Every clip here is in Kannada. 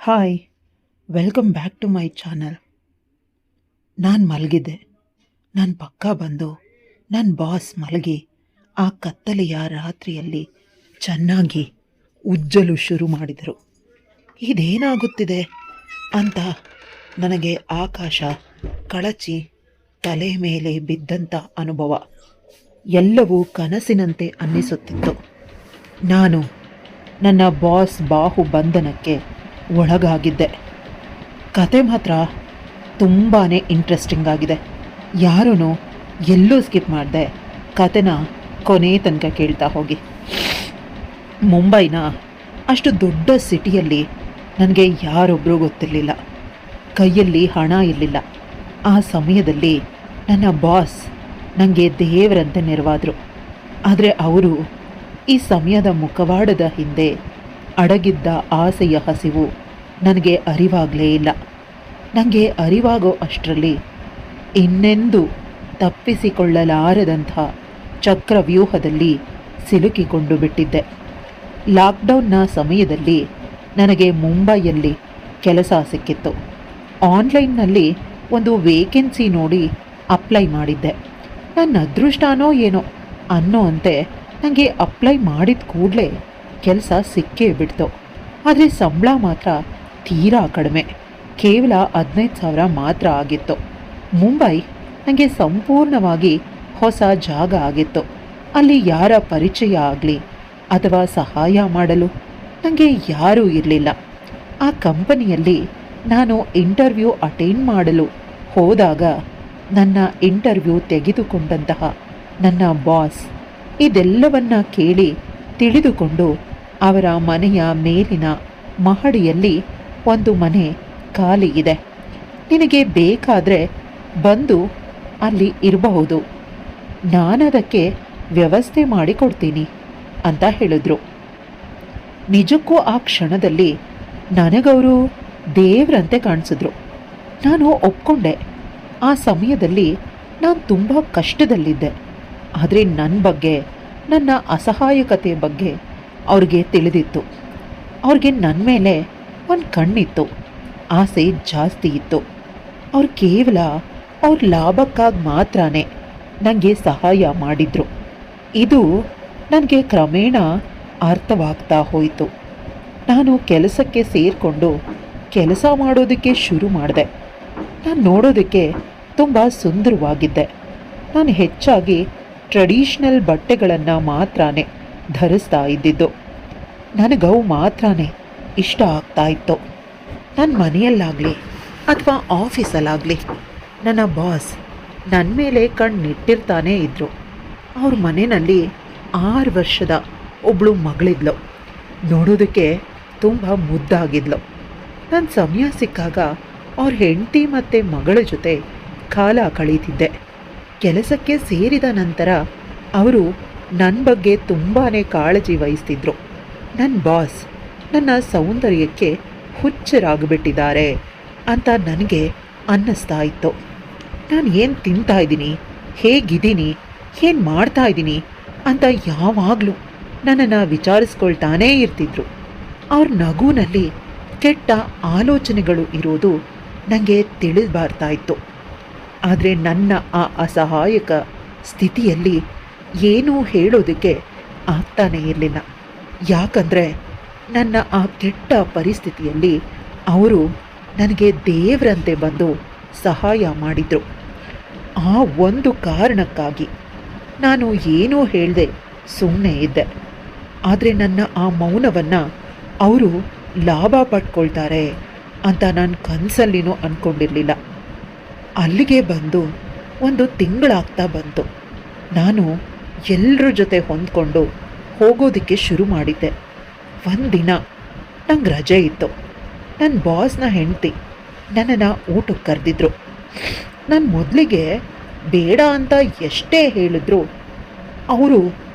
Hi, welcome back to my channel. ನಾನು ಮಲಗಿದ್ದೆ. ನನ್ನ ಪಕ್ಕ ಬಂದು ನನ್ನ ಬಾಸ್ ಮಲಗಿ ಆ ಕತ್ತಲೆಯ ರಾತ್ರಿಯಲ್ಲಿ ಚೆನ್ನಾಗಿ ಉಜ್ಜಲು ಶುರು ಮಾಡಿದರು. ಇದೇನಾಗುತ್ತಿದೆ ಅಂತ ನನಗೆ ಆಕಾಶ ಕಳಚಿ ತಲೆ ಮೇಲೆ ಬಿದ್ದಂಥ ಅನುಭವ. ಎಲ್ಲವೂ ಕನಸಿನಂತೆ ಅನ್ನಿಸುತ್ತಿತ್ತು. ನಾನು ನನ್ನ ಬಾಸ್ ಬಾಹು ಬಂಧನಕ್ಕೆ ಒಳಗಾಗಿದ್ದೆ. ಕತೆ ಮಾತ್ರ ತುಂಬಾ ಇಂಟ್ರೆಸ್ಟಿಂಗ್ ಆಗಿದೆ. ಯಾರೂ ಎಲ್ಲೂ ಸ್ಕಿಪ್ ಮಾಡಿದೆ ಕತೆನ ಕೊನೆ ತನಕ ಕೇಳ್ತಾ ಹೋಗಿ. ಮುಂಬೈನ ಅಷ್ಟು ದೊಡ್ಡ ಸಿಟಿಯಲ್ಲಿ ನನಗೆ ಯಾರೊಬ್ಬರೂ ಗೊತ್ತಿರಲಿಲ್ಲ. ಕೈಯಲ್ಲಿ ಹಣ ಇರಲಿಲ್ಲ. ಆ ಸಮಯದಲ್ಲಿ ನನ್ನ ಬಾಸ್ ನನಗೆ ದೇವರಂತೆ ನೆರವಾದರು. ಆದರೆ ಅವರು ಈ ಸಮಯದ ಮುಖವಾಡದ ಹಿಂದೆ ಅಡಗಿದ್ದ ಆಸೆಯ ಹಸಿವು ನನಗೆ ಅರಿವಾಗಲೇ ಇಲ್ಲ. ನನಗೆ ಅರಿವಾಗೋ ಅಷ್ಟರಲ್ಲಿ ಇನ್ನೆಂದು ತಪ್ಪಿಸಿಕೊಳ್ಳಲಾರದಂಥ ಚಕ್ರವ್ಯೂಹದಲ್ಲಿ ಸಿಲುಕಿಕೊಂಡು ಬಿಟ್ಟಿದ್ದೆ. ಲಾಕ್ಡೌನ್ನ ಸಮಯದಲ್ಲಿ ನನಗೆ ಮುಂಬೈಯಲ್ಲಿ ಕೆಲಸ ಸಿಕ್ಕಿತ್ತು. ಆನ್ಲೈನ್ನಲ್ಲಿ ಒಂದು ವೇಕೆನ್ಸಿ ನೋಡಿ ಅಪ್ಲೈ ಮಾಡಿದ್ದೆ. ನನ್ನ ಅದೃಷ್ಟನೋ ಏನೋ ಅನ್ನೋ ಅಂತೆ ನನಗೆ ಅಪ್ಲೈ ಮಾಡಿದ ಕೂಡಲೇ ಕೆಲಸ ಸಿಕ್ಕೇ ಬಿಡ್ತು. ಆದರೆ ಸಂಬಳ ಮಾತ್ರ ತೀರಾ ಕಡಿಮೆ, ಕೇವಲ 15,000 ಮಾತ್ರ ಆಗಿತ್ತು. ಮುಂಬೈ ನನಗೆ ಸಂಪೂರ್ಣವಾಗಿ ಹೊಸ ಜಾಗ ಆಗಿತ್ತು. ಅಲ್ಲಿ ಯಾರ ಪರಿಚಯ ಆಗಲಿ ಅಥವಾ ಸಹಾಯ ಮಾಡಲು ನನಗೆ ಯಾರೂ ಇರಲಿಲ್ಲ. ಆ ಕಂಪನಿಯಲ್ಲಿ ನಾನು ಇಂಟರ್ವ್ಯೂ ಅಟೆಂಡ್ ಮಾಡಲು ಹೋದಾಗ ನನ್ನ ಇಂಟರ್ವ್ಯೂ ತೆಗೆದುಕೊಂಡಂತಹ ನನ್ನ ಬಾಸ್ ಇದೆಲ್ಲವನ್ನ ಕೇಳಿ ತಿಳಿದುಕೊಂಡು ಅವರ ಮನೆಯ ಮೇಲಿನ ಮಹಡಿಯಲ್ಲಿ ಒಂದು ಮನೆ ಖಾಲಿ ಇದೆ, ನಿನಗೆ ಬೇಕಾದರೆ ಬಂದು ಅಲ್ಲಿ ಇರಬಹುದು, ನಾನದಕ್ಕೆ ವ್ಯವಸ್ಥೆ ಮಾಡಿಕೊಡ್ತೀನಿ ಅಂತ ಹೇಳಿದ್ರು. ನಿಜಕ್ಕೂ ಆ ಕ್ಷಣದಲ್ಲಿ ನನಗವರು ದೇವರಂತೆ ಕಾಣಿಸಿದ್ರು. ನಾನು ಒಪ್ಕೊಂಡೆ. ಆ ಸಮಯದಲ್ಲಿ ನಾನು ತುಂಬ ಕಷ್ಟದಲ್ಲಿದ್ದೆ. ಆದರೆ ನನ್ನ ಬಗ್ಗೆ, ನನ್ನ ಅಸಹಾಯಕತೆ ಬಗ್ಗೆ ಅವ್ರಿಗೆ ತಿಳಿದಿತ್ತು. ಅವ್ರಿಗೆ ನನ್ನ ಮೇಲೆ ಒಂದು ಕಣ್ಣಿತ್ತು, ಆಸೆ ಜಾಸ್ತಿ ಇತ್ತು. ಅವ್ರು ಕೇವಲ ಅವ್ರ ಲಾಭಕ್ಕಾಗಿ ಮಾತ್ರ ನನಗೆ ಸಹಾಯ ಮಾಡಿದರು. ಇದು ನನಗೆ ಕ್ರಮೇಣ ಅರ್ಥವಾಗ್ತಾ ಹೋಯಿತು. ನಾನು ಕೆಲಸಕ್ಕೆ ಸೇರಿಕೊಂಡು ಕೆಲಸ ಮಾಡೋದಕ್ಕೆ ಶುರು ಮಾಡಿದೆ. ನಾನು ನೋಡೋದಕ್ಕೆ ತುಂಬ ಸುಂದರವಾಗಿದ್ದೆ. ನಾನು ಹೆಚ್ಚಾಗಿ ಟ್ರೆಡಿಷ್ನಲ್ ಬಟ್ಟೆಗಳನ್ನು ಮಾತ್ರ ಧರಿಸ್ತಾ ಇದ್ದಿದ್ದು. ನನಗವು ಮಾತ್ರ ಇಷ್ಟ ಆಗ್ತಾ ಇತ್ತು. ನನ್ನ ಮನೆಯಲ್ಲಾಗಲಿ ಅಥವಾ ಆಫೀಸಲ್ಲಾಗಲಿ ನನ್ನ ಬಾಸ್ ನನ್ನ ಮೇಲೆ ಕಣ್ಣಿಟ್ಟಿರ್ತಾನೇ ಇದ್ದರು. ಅವ್ರ ಮನೆಯಲ್ಲಿ 6 ವರ್ಷದ ಒಬ್ಬಳು ಮಗಳಿದ್ಲು. ನೋಡೋದಕ್ಕೆ ತುಂಬ ಮುದ್ದಾಗಿದ್ಲು. ನನ್ನ ಸಮಯ ಸಿಕ್ಕಾಗ ಅವ್ರ ಹೆಂಡತಿ ಮತ್ತು ಮಗಳ ಜೊತೆ ಕಾಲ ಕಳೀತಿದ್ದೆ. ಕೆಲಸಕ್ಕೆ ಸೇರಿದ ನಂತರ ಅವರು ನನ್ನ ಬಗ್ಗೆ ತುಂಬಾ ಕಾಳಜಿ ವಹಿಸ್ತಿದ್ರು. ನನ್ನ ಬಾಸ್ ನನ್ನ ಸೌಂದರ್ಯಕ್ಕೆ ಹುಚ್ಚರಾಗಿಬಿಟ್ಟಿದ್ದಾರೆ ಅಂತ ನನಗೆ ಅನ್ನಿಸ್ತಾ ಇತ್ತು. ನಾನು ಏನು ತಿಂತಾ ಇದ್ದೀನಿ, ಹೇಗಿದ್ದೀನಿ, ಏನು ಮಾಡ್ತಾ ಇದ್ದೀನಿ ಅಂತ ಯಾವಾಗಲೂ ನನ್ನನ್ನು ವಿಚಾರಿಸ್ಕೊಳ್ತಾನೇ ಇರ್ತಿದ್ರು. ಅವ್ರ ನಗುನಲ್ಲಿ ಕೆಟ್ಟ ಆಲೋಚನೆಗಳು ಇರೋದು ನನಗೆ ತಿಳಿದು ಬರ್ತಾ ಇತ್ತು. ಆದರೆ ನನ್ನ ಆ ಅಸಹಾಯಕ ಸ್ಥಿತಿಯಲ್ಲಿ ಏನೂ ಹೇಳೋದಕ್ಕೆ ಆಗ್ತಾನೇ ಇರಲಿಲ್ಲ. ಯಾಕಂದರೆ ನನ್ನ ಆ ಕೆಟ್ಟ ಪರಿಸ್ಥಿತಿಯಲ್ಲಿ ಅವರು ನನಗೆ ದೇವರಂತೆ ಬಂದು ಸಹಾಯ ಮಾಡಿದರು. ಆ ಒಂದು ಕಾರಣಕ್ಕಾಗಿ ನಾನು ಏನೂ ಹೇಳದೆ ಸುಮ್ಮನೆ ಇದ್ದೆ. ಆದರೆ ನನ್ನ ಆ ಮೌನವನ್ನು ಅವರು ಲಾಭ ಪಡ್ಕೊಳ್ತಾರೆ ಅಂತ ನಾನು ಕನಸಲ್ಲಿನೂ ಅಂದ್ಕೊಂಡಿರಲಿಲ್ಲ. ಅಲ್ಲಿಗೆ ಬಂದು 1 ತಿಂಗಳಾಗ್ತಾ ಬಂತು. ನಾನು ಎಲ್ಲರ ಜೊತೆ ಹೊಂದ್ಕೊಂಡು ಹೋಗೋದಕ್ಕೆ ಶುರು ಮಾಡಿದ್ದೆ. ಒಂದಿನ ನಂಗೆ ರಜೆ ಇತ್ತು. ನನ್ನ ಬಾಸ್ನ ಹೆಂಡತಿ ನನ್ನನ್ನು ಊಟಕ್ಕೆ ಕರೆದಿದ್ರು. ನಾನು ಮೊದಲಿಗೆ ಬೇಡ ಅಂತ ಎಷ್ಟೇ ಹೇಳಿದ್ರು ಅವರು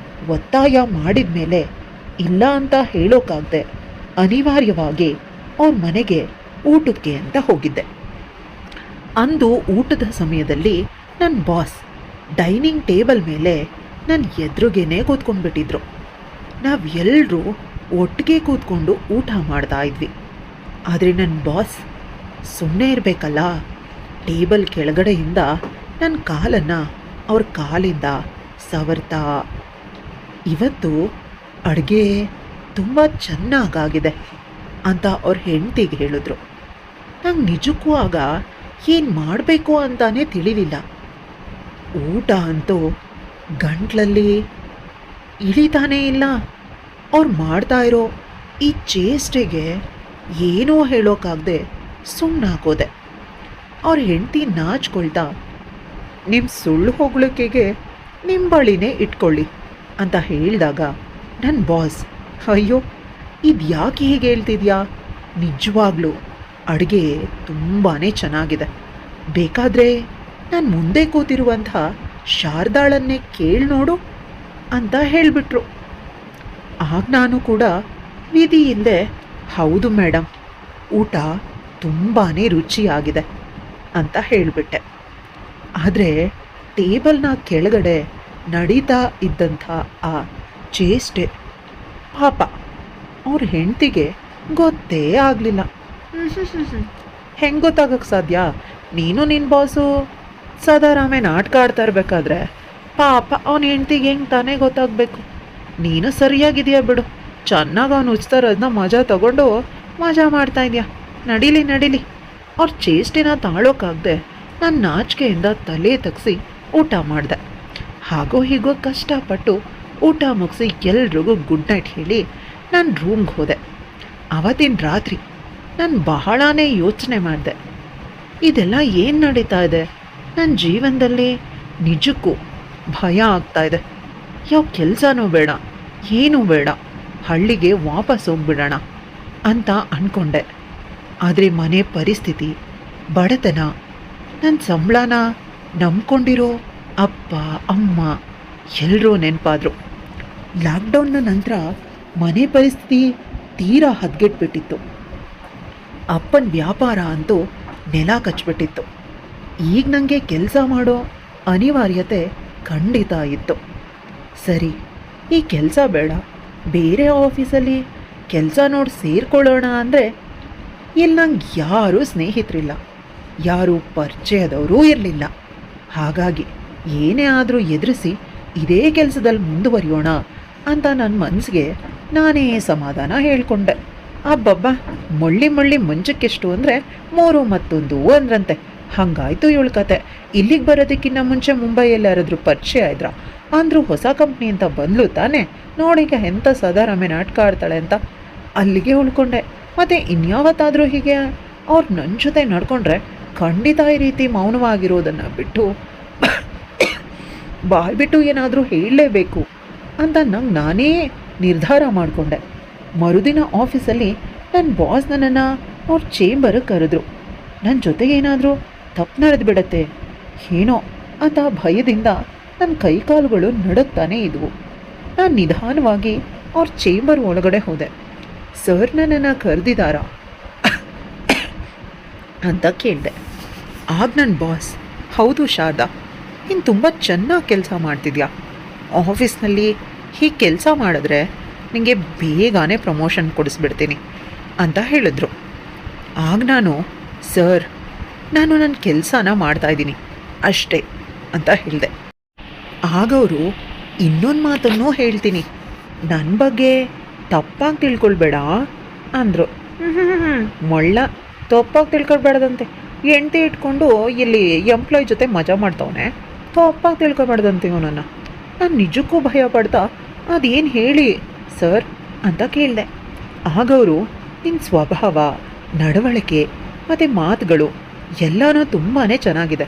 ಒತ್ತಾಯ ಮಾಡಿದ ಮೇಲೆ ಇಲ್ಲ ಅಂತ ಹೇಳೋಕ್ಕಾಗದೆ ಅನಿವಾರ್ಯವಾಗಿ ಅವ್ರ ಮನೆಗೆ ಊಟಕ್ಕೆ ಅಂತ ಹೋಗಿದ್ದೆ. ಅಂದು ಊಟದ ಸಮಯದಲ್ಲಿ ನನ್ನ ಬಾಸ್ ಡೈನಿಂಗ್ ಟೇಬಲ್ ಮೇಲೆ ನನ್ನ ಎದುರುಗೇನೆ ಕೂತ್ಕೊಂಡ್ಬಿಟ್ಟಿದ್ರು. ನಾವೆಲ್ಲರೂ ಒಟ್ಟಿಗೆ ಕೂತ್ಕೊಂಡು ಊಟ ಮಾಡ್ತಾ ಇದ್ವಿ. ಆದರೆ ನನ್ನ ಬಾಸ್ ಸುಮ್ಮನೆ ಇರಬೇಕಲ್ಲ, ಟೇಬಲ್ ಕೆಳಗಡೆಯಿಂದ ನನ್ನ ಕಾಲನ್ನು ಅವ್ರ ಕಾಲಿಂದ ಸವರ್ತಾ, ಇವತ್ತು ಅಡುಗೆ ತುಂಬ ಚೆನ್ನಾಗಾಗಿದೆ ಅಂತ ಅವ್ರ ಹೆಂಡತಿಗೆ ಹೇಳಿದ್ರು. ನಂಗೆ ನಿಜಕ್ಕೂ ಆಗ ಏನು ಮಾಡಬೇಕು ಅಂತಾನೆ ತಿಳಿಲಿಲ್ಲ. ಊಟ ಅಂತೂ ಗಂಟ್ಲಲ್ಲಿ ಇಳಿತಾನೇ ಇಲ್ಲ. ಅವ್ರು ಮಾಡ್ತಾ ಇರೋ ಈ ಚೇಷ್ಟೆಗೆ ಏನೋ ಹೇಳೋಕ್ಕಾಗದೆ ಸುಮ್ಮನಾಗೋದೆ. ಅವ್ರ ಹೆಂಡತಿ ನಾಚ್ಕೊಳ್ತಾ, ನಿಮ್ಮ ಸುಳ್ಳು ಹೊಗಳಿಕೆಗೆ ನಿಮ್ಮ ಬಳಿನೇ ಇಟ್ಕೊಳ್ಳಿ ಅಂತ ಹೇಳಿದಾಗ ನನ್ನ ಬಾಸ್, ಅಯ್ಯೋ ಇದು ಯಾಕೆ ಹೀಗೆ ಹೇಳ್ತಿದ್ಯಾ, ನಿಜವಾಗ್ಲೂ ಅಡುಗೆ ತುಂಬಾ ಚೆನ್ನಾಗಿದೆ, ಬೇಕಾದರೆ ನಾನು ಮುಂದೆ ಕೂತಿರುವಂಥ ಶಾರದಾಳನ್ನೇ ಕೇಳಿ ನೋಡು ಅಂತ ಹೇಳಿಬಿಟ್ರು. ಆಗ ನಾನು ಕೂಡ ವಿಧಿಯಿಂದೆ ಹೌದು ಮೇಡಮ್, ಊಟ ತುಂಬಾ ರುಚಿಯಾಗಿದೆ ಅಂತ ಹೇಳಿಬಿಟ್ಟೆ. ಆದರೆ ಟೇಬಲ್ನ ಕೆಳಗಡೆ ನಡೀತಾ ಇದ್ದಂಥ ಆ ಚೇಷ್ಟೆ ಪಾಪ ಅವ್ರ ಹೆಂಡತಿಗೆ ಗೊತ್ತೇ ಆಗಲಿಲ್ಲ. ಹೆಂಗೆ ಗೊತ್ತಾಗಕ್ಕೆ ಸಾಧ್ಯ? ನೀನು ನಿನ್ನ ಬಾಸು ಸದಾರಾಮೆ ನಾಟಕ ಆಡ್ತಾ ಇರಬೇಕಾದ್ರೆ ಪಾಪ ಅವನ ಹೆಂಡ್ತಿಗೆ ಹೆಂಗೆ ತಾನೇ ಗೊತ್ತಾಗಬೇಕು. ನೀನು ಸರಿಯಾಗಿದೆಯಾ ಬಿಡು, ಚೆನ್ನಾಗಿ ಅವನು ಉಚ್ತಾ ಇರೋದನ್ನ ಮಜಾ ತಗೊಂಡು ಮಜಾ ಮಾಡ್ತಾ ಇದೆಯಾ, ನಡೀಲಿ. ಅವ್ರ ಚೇಷ್ಟೆನ ತಾಳೋಕ್ಕಾಗದೆ ನಾನು ನಾಚಿಕೆಯಿಂದ ತಲೆ ತಗ್ಸಿ ಊಟ ಮಾಡಿದೆ. ಹಾಗೋ ಹೀಗೋ ಕಷ್ಟಪಟ್ಟು ಊಟ ಮುಗಿಸಿ ಎಲ್ರಿಗೂ ಗುಡ್ ನೈಟ್ ಹೇಳಿ ನಾನು ರೂಮ್ಗೆ ಹೋದೆ. ಅವತ್ತಿನ ರಾತ್ರಿ ನಾನು ಬಹಳನೇ ಯೋಚನೆ ಮಾಡಿದೆ, ಇದೆಲ್ಲ ಏನು ನಡೀತಾ ಇದೆ ನನ್ನ ಜೀವನದಲ್ಲಿ, ನಿಜಕ್ಕೂ ಭಯ ಆಗ್ತಾ ಇದೆ. ಯಾವ ಕೆಲಸನೂ ಬೇಡ, ಏನೂ ಬೇಡ, ಹಳ್ಳಿಗೆ ವಾಪಸ್ ಹೋಗ್ಬಿಡೋಣ ಅಂತ ಅಂದ್ಕೊಂಡೆ. ಆದರೆ ಮನೆ ಪರಿಸ್ಥಿತಿ, ಬಡತನ, ನನ್ನ ಸಂಬಳನ ನಂಬ್ಕೊಂಡಿರೋ ಅಪ್ಪ ಅಮ್ಮ ಎಲ್ಲರೂ ನೆನಪಾದರು. ಲಾಕ್ಡೌನ್ನ ನಂತರ ಮನೆ ಪರಿಸ್ಥಿತಿ ತೀರಾ ಹದಗೆಟ್ಬಿಟ್ಟಿತ್ತು. ಅಪ್ಪನ ವ್ಯಾಪಾರ ಅಂತೂ ನೆಲ ಕಚ್ಬಿಟ್ಟಿತ್ತು. ಈಗ ನನಗೆ ಕೆಲಸ ಮಾಡೋ ಅನಿವಾರ್ಯತೆ ಖಂಡಿತ ಇತ್ತು. ಸರಿ, ಈ ಕೆಲಸ ಬೇಡ, ಬೇರೆ ಆಫೀಸಲ್ಲಿ ಕೆಲಸ ನೋಡಿ ಸೇರಿಕೊಳ್ಳೋಣ ಅಂದರೆ ಇಲ್ಲಿ ನಂಗೆ ಯಾರೂ ಸ್ನೇಹಿತರಿಲ್ಲ, ಯಾರೂ ಪರಿಚಯದವರೂ ಇರಲಿಲ್ಲ. ಹಾಗಾಗಿ ಏನೇ ಆದರೂ ಎದುರಿಸಿ ಇದೇ ಕೆಲಸದಲ್ಲಿ ಮುಂದುವರಿಯೋಣ ಅಂತ ನನ್ನ ಮನಸ್ಸಿಗೆ ನಾನೇ ಸಮಾಧಾನ ಹೇಳ್ಕೊಂಡೆ. ಅಬ್ಬಬ್ಬ, ಮುಳ್ಳಿ ಮುಂಚಕ್ಕೆಷ್ಟು ಅಂದರೆ 3 ಮತ್ತೊಂದು ಅಂದ್ರಂತೆ. ಹಾಗಾಯ್ತು ಇವಳ ಕತೆ. ಇಲ್ಲಿಗೆ ಬರೋದಕ್ಕಿಂತ ಮುಂಚೆ ಮುಂಬೈಯಲ್ಲಿ ಯಾರಾದರೂ ಪರಿಚಯ ಇದ್ರ ಅಂದರೂ ಹೊಸ ಕಂಪ್ನಿ ಅಂತ ಬಂದ್ಲು ತಾನೆ, ನೋಡೀಗ ಎಂಥ ಸದಾರಾಮೆ ನಾಟಕ ಆಡ್ತಾಳೆ ಅಂತ ಅಲ್ಲಿಗೆ ಉಳ್ಕೊಂಡೆ. ಮತ್ತು ಇನ್ಯಾವತ್ತಾದರೂ ಹೀಗೆ ಅವ್ರು ನನ್ನ ಜೊತೆ ನಡ್ಕೊಂಡ್ರೆ ಖಂಡಿತ ಈ ರೀತಿ ಮೌನವಾಗಿರೋದನ್ನು ಬಿಟ್ಟು ಬಾಯ್ಬಿಟ್ಟು ಏನಾದರೂ ಹೇಳಲೇಬೇಕು ಅಂತ ನಂಗೆ ನಾನೇ ನಿರ್ಧಾರ ಮಾಡಿಕೊಂಡೆ. ಮರುದಿನ ಆಫೀಸಲ್ಲಿ ನನ್ನ ಬಾಸ್ ನನ್ನನ್ನು ಅವ್ರ ಚೇಂಬರ್ಗೆ ಕರೆದ್ರು. ನನ್ನ ಜೊತೆಗೆ ಏನಾದರೂ ತಪ್ಪು ನಡೆದು ಬಿಡತ್ತೆ ಏನೋ ಅಂತ ಭಯದಿಂದ ನನ್ನ ಕೈಕಾಲುಗಳು ನಡುಕ್ತಾನೇ ಇದ್ವು. ನಾನು ನಿಧಾನವಾಗಿ ಅವ್ರ ಚೇಂಬರ್ ಒಳಗಡೆ ಹೋದೆ. ಸರ್ ನನ್ನನ್ನು ಕರೆದಿದ್ದಾರಾ ಅಂತ ಕೇಳಿದೆ. ಆಗ ನನ್ನ ಬಾಸ್, ಹೌದು ಶಾರದಾ, ನೀನು ತುಂಬ ಚೆನ್ನಾಗಿ ಕೆಲಸ ಮಾಡ್ತಿದ್ಯಾ, ಆಫೀಸ್ನಲ್ಲಿ ಹೀಗೆ ಕೆಲಸ ಮಾಡಿದ್ರೆ ನಿಮಗೆ ಬೇಗನೆ ಪ್ರಮೋಷನ್ ಕೊಡಿಸ್ಬಿಡ್ತೀನಿ ಅಂತ ಹೇಳಿದ್ರು. ಆಗ ನಾನು, ಸರ್ ನಾನು ನನ್ನ ಕೆಲಸನ ಮಾಡ್ತಾಯಿದ್ದೀನಿ ಅಷ್ಟೇ ಅಂತ ಹೇಳಿದೆ. ಆಗವರು, ಇನ್ನೊಂದು ಮಾತನ್ನೂ ಹೇಳ್ತೀನಿ, ನನ್ನ ಬಗ್ಗೆ ತಪ್ಪಾಗಿ ತಿಳ್ಕೊಳ್ಬೇಡ ಅಂದರು. ಮೊಳ್ಳ ತಪ್ಪಾಗಿ ತಿಳ್ಕೊಳ್ಬೇಡ್ದಂತೆ, ಹೆಂಡತಿ ಇಟ್ಕೊಂಡು ಇಲ್ಲಿ ಎಂಪ್ಲಾಯ್ ಜೊತೆ ಮಜಾ ಮಾಡ್ತವನೆ, ತಪ್ಪಾಗಿ ತಿಳ್ಕೊಬೇಡ್ದಂತೆ ಇವನನ್ನು. ನಾನು ನಿಜಕ್ಕೂ ಭಯ ಪಡ್ತಾ ಅದೇನು ಹೇಳಿ ಸರ್ ಅಂತ ಕೇಳಿದೆ. ಆಗವರು, ನಿನ್ನ ಸ್ವಭಾವ, ನಡವಳಿಕೆ ಮತ್ತು ಮಾತುಗಳು ಎಲ್ಲನೂ ತುಂಬಾ ಚೆನ್ನಾಗಿದೆ,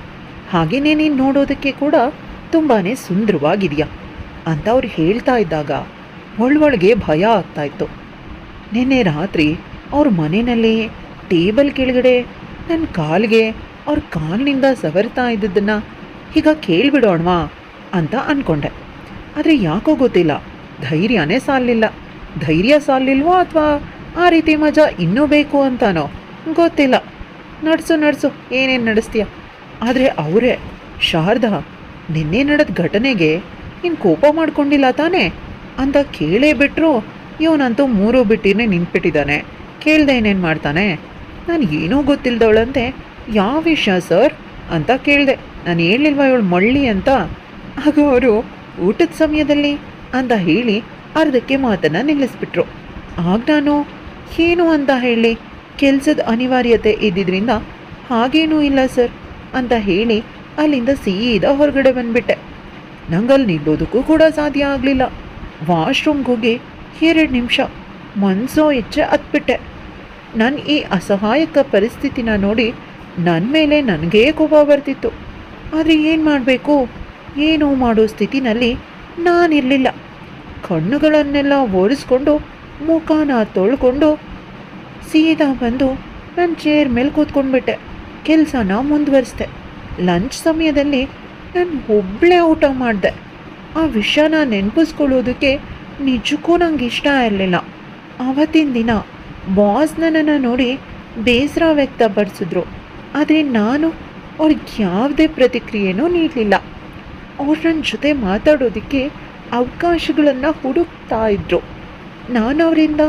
ಹಾಗೆಯೇ ನೀನು ನೋಡೋದಕ್ಕೆ ಕೂಡ ತುಂಬಾ ಸುಂದರವಾಗಿದೆಯಾ ಅಂತ ಅವ್ರು ಹೇಳ್ತಾ ಇದ್ದಾಗ ಒಳೊಳಗೆ ಭಯ ಆಗ್ತಾಯಿತ್ತು. ನಿನ್ನೆ ರಾತ್ರಿ ಅವ್ರ ಮನೆಯಲ್ಲಿ ಟೇಬಲ್ ಕೆಳಗಡೆ ನನ್ನ ಕಾಲಿಗೆ ಅವ್ರ ಕಾಲಿನಿಂದ ಸವರ್ತಾ ಇದ್ದದ್ದನ್ನು ಈಗ ಕೇಳಿಬಿಡೋಣವಾ ಅಂತ ಅಂದ್ಕೊಂಡೆ. ಆದರೆ ಯಾಕೋ ಗೊತ್ತಿಲ್ಲ, ಧೈರ್ಯನೇ ಸಾಲಿಲ್ಲ. ಧೈರ್ಯ ಸಾಲಿಲ್ವೋ ಅಥವಾ ಆ ರೀತಿ ಮಜಾ ಇನ್ನೂ ಬೇಕು ಅಂತಾನೋ ಗೊತ್ತಿಲ್ಲ. ನಡೆಸು ಏನೇನು ನಡೆಸ್ತೀಯ. ಆದರೆ ಅವರೇ, ಶಾರದಾ ನಿನ್ನೆ ನಡೆದ ಘಟನೆಗೆ ನೀನು ಕೋಪ ಮಾಡ್ಕೊಂಡಿಲ್ಲ ತಾನೇ ಅಂತ ಕೇಳೇ ಬಿಟ್ಟರು. ಇವನಂತೂ 3 ಬಿಟ್ಟಿನೇ ನಿಂತ್ಬಿಟ್ಟಿದ್ದಾನೆ, ಕೇಳ್ದೆ ಏನೇನು ಮಾಡ್ತಾನೆ. ನಾನು ಏನೂ ಗೊತ್ತಿಲ್ಲದವಳಂತೆ ಯಾವ ವಿಷಯ ಸರ್ ಅಂತ ಕೇಳಿದೆ. ನಾನು ಹೇಳಿಲ್ವ ಇವಳು ಮಳ್ಳಿ ಅಂತ. ಆಗ ಅವರು ಊಟದ ಸಮಯದಲ್ಲಿ ಅಂತ ಹೇಳಿ ಅರ್ಧಕ್ಕೆ ಮಾತನ್ನು ನಿಲ್ಲಿಸ್ಬಿಟ್ರು. ಆಗ ನಾನು ಏನು ಅಂತ ಹೇಳಿ ಕೆಲಸದ ಅನಿವಾರ್ಯತೆ ಇದ್ದಿದ್ದರಿಂದ ಹಾಗೇನೂ ಇಲ್ಲ ಸರ್ ಅಂತ ಹೇಳಿ ಅಲ್ಲಿಂದ ಸೀದಾ ಹೊರಗಡೆ ಬಂದುಬಿಟ್ಟೆ. ನಂಗಲ್ಲಿ ನಿಲ್ಲೋದಕ್ಕೂ ಕೂಡ ಸಾಧ್ಯ ಆಗಲಿಲ್ಲ. ವಾಶ್ರೂಮ್ಗೆ ಹೋಗಿ 2 ನಿಮಿಷ ಮನಸೋ ಇಚ್ಛೆ ಹತ್ಬಿಟ್ಟೆ. ನನ್ನ ಈ ಅಸಹಾಯಕ ಪರಿಸ್ಥಿತಿನ ನೋಡಿ ನನ್ನ ಮೇಲೆ ನನಗೇ ಕೋಪ ಬರ್ತಿತ್ತು. ಆದರೆ ಏನು ಮಾಡಬೇಕು, ಏನೋ ಮಾಡೋ ಸ್ಥಿತಿನಲ್ಲಿ ನಾನಿರಲಿಲ್ಲ. ಕಣ್ಣುಗಳನ್ನೆಲ್ಲ ಒರೆಸ್ಕೊಂಡು ಮುಖನ ತೊಳ್ಕೊಂಡು ಸೀದಾ ಬಂದು ನನ್ನ ಚೇರ್ ಮೇಲೆ ಕೂತ್ಕೊಂಡ್ಬಿಟ್ಟೆ. ಕೆಲಸನ ಮುಂದುವರಿಸ್ದೆ. ಲಂಚ್ ಸಮಯದಲ್ಲಿ ನಾನು ಒಬ್ಬಳೇ ಊಟ ಮಾಡಿದೆ. ಆ ವಿಷಯನ ನೆನಪಿಸ್ಕೊಳ್ಳೋದಕ್ಕೆ ನಿಜಕ್ಕೂ ನಂಗೆ ಇಷ್ಟ ಇರಲಿಲ್ಲ. ಆವತ್ತಿನ ದಿನ ಬಾಸ್ ನನ್ನನ್ನು ನೋಡಿ ಬೇಸರ ವ್ಯಕ್ತಪಡಿಸಿದ್ರು. ಆದರೆ ನಾನು ಅವ್ರಿಗೆ ಯಾವುದೇ ಪ್ರತಿಕ್ರಿಯೆನೂ ನೀಡಲಿಲ್ಲ. ಅವ್ರು ನನ್ನ ಜೊತೆ ಮಾತಾಡೋದಕ್ಕೆ ಅವಕಾಶಗಳನ್ನು ಹುಡುಕ್ತಾ ಇದ್ದರು. ನಾನು ಅವರಿಂದ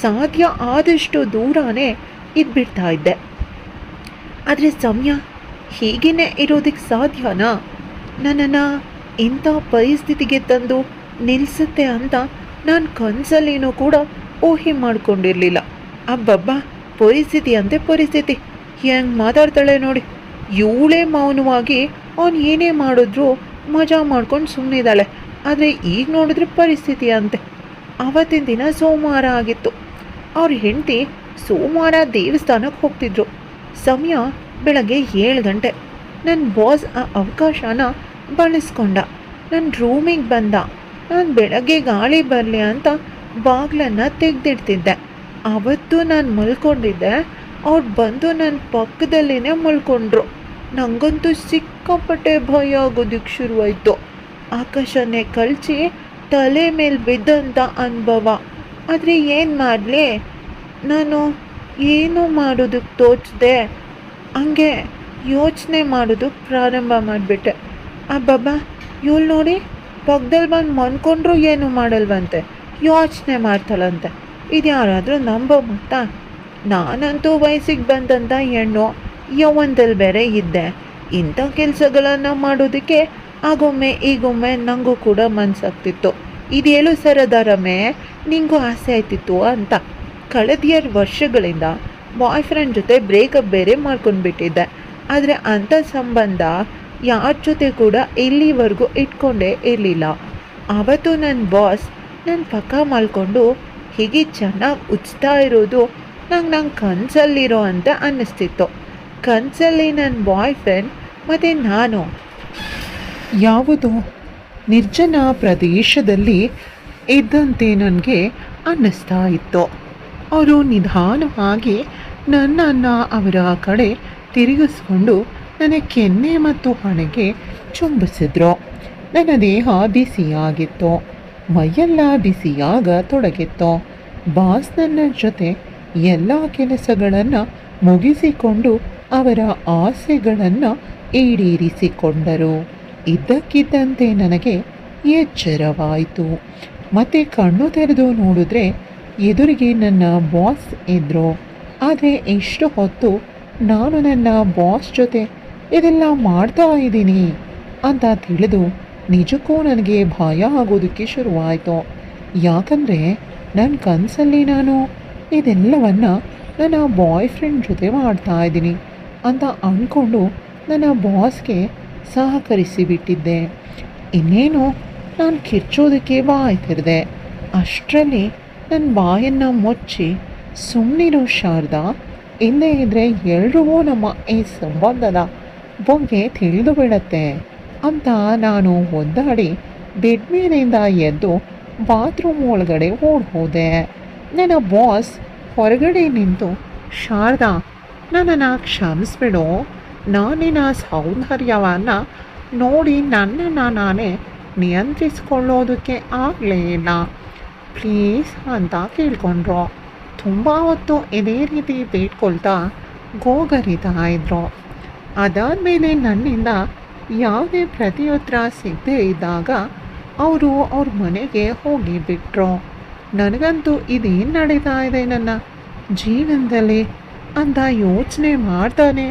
ಸಾಧ್ಯ ಆದಷ್ಟು ದೂರನೇ ಇದ್ಬಿಡ್ತಾ ಇದ್ದೆ. ಆದರೆ ಸಮಯ ಹೀಗೇ ಇರೋದಕ್ಕೆ ಸಾಧ್ಯನಾ? ನನ್ನನ್ನು ಇಂಥ ಪರಿಸ್ಥಿತಿಗೆ ತಂದು ನಿಲ್ಲಿಸುತ್ತೆ ಅಂತ ನಾನು ಕನಸಲ್ಲೇನೂ ಕೂಡ ಊಹೆ ಮಾಡ್ಕೊಂಡಿರಲಿಲ್ಲ. ಅಬ್ಬಬ್ಬ, ಪರಿಸ್ಥಿತಿ ಅಂತೆ ಪರಿಸ್ಥಿತಿ, ಹೆಂಗೆ ಮಾತಾಡ್ತಾಳೆ ನೋಡಿ. ಇವಳೇ ಮೌನವಾಗಿ ಅವನು ಏನೇ ಮಾಡಿದ್ರು ಮಜಾ ಮಾಡ್ಕೊಂಡು ಸುಮ್ಮನಿದ್ದಾಳೆ. ಆದರೆ ಈಗ ನೋಡಿದ್ರೆ ಪರಿಸ್ಥಿತಿ ಅಂತೆ. ಆವತ್ತಿನ ದಿನ ಸೋಮವಾರ ಆಗಿತ್ತು. ಅವ್ರ ಹೆಂಡತಿ ಸೋಮವಾರ ದೇವಸ್ಥಾನಕ್ಕೆ ಹೋಗ್ತಿದ್ರು. ಸಮಯ ಬೆಳಗ್ಗೆ 7 ಗಂಟೆ. ನನ್ನ ಬಾಸ್ ಆ ಅವಕಾಶನ ಬಳಸ್ಕೊಂಡ. ನನ್ನ ರೂಮಿಗೆ ಬಂದ. ನಾನು ಬೆಳಗ್ಗೆ ಗಾಳಿ ಬರಲಿ ಅಂತ ಬಾಗಿಲನ್ನು ತೆಗೆದಿಡ್ತಿದ್ದೆ. ಆವತ್ತು ನಾನು ಮಲ್ಕೊಂಡಿದ್ದೆ. ಅವ್ರು ಬಂದು ನನ್ನ ಪಕ್ಕದಲ್ಲೇ ಮಲ್ಕೊಂಡ್ರು. ನನಗಂತೂ ಸಿಕ್ಕಾಪಟ್ಟೆ ಭಯ ಆಗೋದಕ್ಕೆ ಶುರುವಾಯಿತು. ಆಕಾಶನೇ ಕಳಚಿ ತಲೆ ಮೇಲೆ ಬಿದ್ದಂಥ ಅನುಭವ. ಆದರೆ ಏನು ಮಾಡಲಿ, ನಾನು ಏನೂ ಮಾಡೋದಕ್ಕೆ ತೋಚದೆ ಹಂಗೆ ಯೋಚನೆ ಮಾಡೋದಕ್ಕೆ ಪ್ರಾರಂಭ ಮಾಡಿಬಿಟ್ಟೆ. ಅಬ್ಬಬ್ಬಾ, ಇವಳು ನೋಡಿ ಪಕ್ಕದಲ್ಲಿ ಬಂದು ಮನ್ಕೊಂಡ್ರು ಏನೂ ಮಾಡಲ್ವಂತೆ, ಯೋಚನೆ ಮಾಡ್ತಾಳಂತೆ. ಇದು ಯಾರಾದರೂ ನಂಬೋಮತ್ತಾ? ನಾನಂತೂ ವಯಸ್ಸಿಗೆ ಬಂದಂಥ ಹೆಣ್ಣು, ಯೌವನದಲ್ಲಿ ಬೇರೆ ಇದ್ದೆ. ಇಂಥ ಕೆಲಸಗಳನ್ನು ಮಾಡೋದಕ್ಕೆ ಆಗೊಮ್ಮೆ ಈಗೊಮ್ಮೆ ನನಗೂ ಕೂಡ ಮನಸ್ಸಾಗ್ತಿತ್ತು. ಇದೇಳು ಸರದಾರಮ್ಮೆ, ನಿಂಗೂ ಆಸೆ ಆಯ್ತಿತ್ತು ಅಂತ. ಕಳೆದ 2 ವರ್ಷಗಳಿಂದ ಬಾಯ್ ಫ್ರೆಂಡ್ ಜೊತೆ ಬ್ರೇಕಪ್ ಬೇರೆ ಮಾಡ್ಕೊಂಡ್ಬಿಟ್ಟಿದ್ದೆ. ಆದರೆ ಅಂಥ ಸಂಬಂಧ ಯಾರ ಜೊತೆ ಕೂಡ ಇಲ್ಲಿವರೆಗೂ ಇಟ್ಕೊಂಡೇ ಇರಲಿಲ್ಲ. ಆವತ್ತು ನನ್ನ ಬಾಸ್ ನನ್ನ ಪಕ್ಕ ಮಲ್ಕೊಂಡು ಹೀಗೆ ಚೆನ್ನಾಗಿ ಉಚ್ತಾ ಇರೋದು ನಂಗೆ ಕನಸಲ್ಲಿರೋ ಅಂತ ಅನ್ನಿಸ್ತಿತ್ತು. ಕನಸಲ್ಲಿ ನನ್ನ ಬಾಯ್ ಫ್ರೆಂಡ್ ಮತ್ತು ನಾನು ಯಾವುದೋ ನಿರ್ಜನ ಪ್ರದೇಶದಲ್ಲಿ ಇದ್ದಂತೆ ನನಗೆ ಅನ್ನಿಸ್ತಾ ಇತ್ತು. ಅವರು ನಿಧಾನವಾಗಿ ನನ್ನನ್ನು ಅವರ ಕಡೆ ತಿರುಗಿಸ್ಕೊಂಡು ನನ್ನ ಕೆನ್ನೆ ಮತ್ತು ಹಣೆಗೆ ಚುಂಬಿಸಿದ್ರು. ನನ್ನ ದೇಹ ಬಿಸಿಯಾಗಿತ್ತು, ಮೈಯೆಲ್ಲ ಬಿಸಿಯಾಗ ತೊಡಗಿತ್ತು. ಬಾಸ್ ನನ್ನ ಜೊತೆ ಎಲ್ಲ ಕೆಲಸಗಳನ್ನು ಮುಗಿಸಿಕೊಂಡು ಅವರ ಆಸೆಗಳನ್ನು ಈಡೇರಿಸಿಕೊಂಡರು. ಇದ್ದಕ್ಕಿದ್ದಂತೆ ನನಗೆ ಎಚ್ಚರವಾಯಿತು. ಮತ್ತೆ ಕಣ್ಣು ತೆರೆದು ನೋಡಿದ್ರೆ ಎದುರಿಗೆ ನನ್ನ ಬಾಸ್ ಇದ್ದರು. ಆದರೆ ಎಷ್ಟು ಹೊತ್ತು ನಾನು ನನ್ನ ಬಾಸ್ ಜೊತೆ ಇದೆಲ್ಲ ಮಾಡ್ತಾ ಇದ್ದೀನಿ ಅಂತ ತಿಳಿದು ನಿಜಕ್ಕೂ ನನಗೆ ಭಯ ಆಗೋದಕ್ಕೆ ಶುರುವಾಯಿತು. ಯಾಕಂದರೆ ನನ್ನ ಕನಸಲ್ಲಿ ನಾನು ಇದೆಲ್ಲವನ್ನು ನನ್ನ ಬಾಯ್ ಫ್ರೆಂಡ್ ಜೊತೆ ಮಾಡ್ತಾ ಇದ್ದೀನಿ ಅಂತ ಅಂದ್ಕೊಂಡು ನನ್ನ ಬಾಸ್ಗೆ ಸಹಕರಿಸಿಬಿಟ್ಟಿದ್ದೆ. ಇನ್ನೇನು ನಾನು ಕಿರ್ಚೋದಕ್ಕೆ ಬಾಯಿ ತೆರೆದೆ. ಅಷ್ಟರಲ್ಲಿ ನನ್ನ ಬಾಯನ್ನು ಮುಚ್ಚಿ ಸುಮ್ಮನಿರೋ ಶಾರದಾ, ಇಲ್ಲದೇ ಇದ್ದರೆ ಎಲ್ರಿಗೂ ನಮ್ಮ ಈ ಸಂಬಂಧದ ಬಗ್ಗೆ ತಿಳಿದು ಬಿಡತ್ತೆ ಅಂತ ನಾನು ಒದ್ದಾಡಿ ಬೆಡ್ ಮೇಲಿಂದ ಎದ್ದು ಬಾತ್ರೂಮ್ ಒಳಗಡೆ ಓಡಿ ಹೋದೆ. ನನ್ನ ಬಾಸ್ ಹೊರಗಡೆ ನಿಂತು, ಶಾರದಾ, ನನ್ನನ್ನು ಕ್ಷಮಿಸ್ಬಿಡು, ನಾನಿನ ಸೌಂದರ್ಯವನ್ನು ನೋಡಿ ನನ್ನನ್ನು ನಾನೇ ನಿಯಂತ್ರಿಸ್ಕೊಳ್ಳೋದಕ್ಕೆ ಆಗಲೇ ಇಲ್ಲ, ಪ್ಲೀಸ್ ಅಂತ ಕೇಳ್ಕೊಂಡ್ರು. ತುಂಬ ಹೊತ್ತು ಇದೇ ರೀತಿ ಬೇಡ್ಕೊಳ್ತಾ ಗೋಗರಿತಾ ಇದ್ರು. ಅದಾದಮೇಲೆ ನನ್ನಿಂದ ಯಾವುದೇ ಪ್ರತಿಯುತ್ತರ ಸಿಗದೇ ಇದ್ದಾಗ ಅವರು ಅವ್ರ ಮನೆಗೆ ಹೋಗಿ ಬಿಟ್ಟರು. ನನಗಂತೂ ಇದೇನು ನಡೀತಾ ಇದೆ ನನ್ನ ಜೀವನದಲ್ಲಿ ಅಂತ ಯೋಚನೆ ಮಾಡ್ತಾನೆ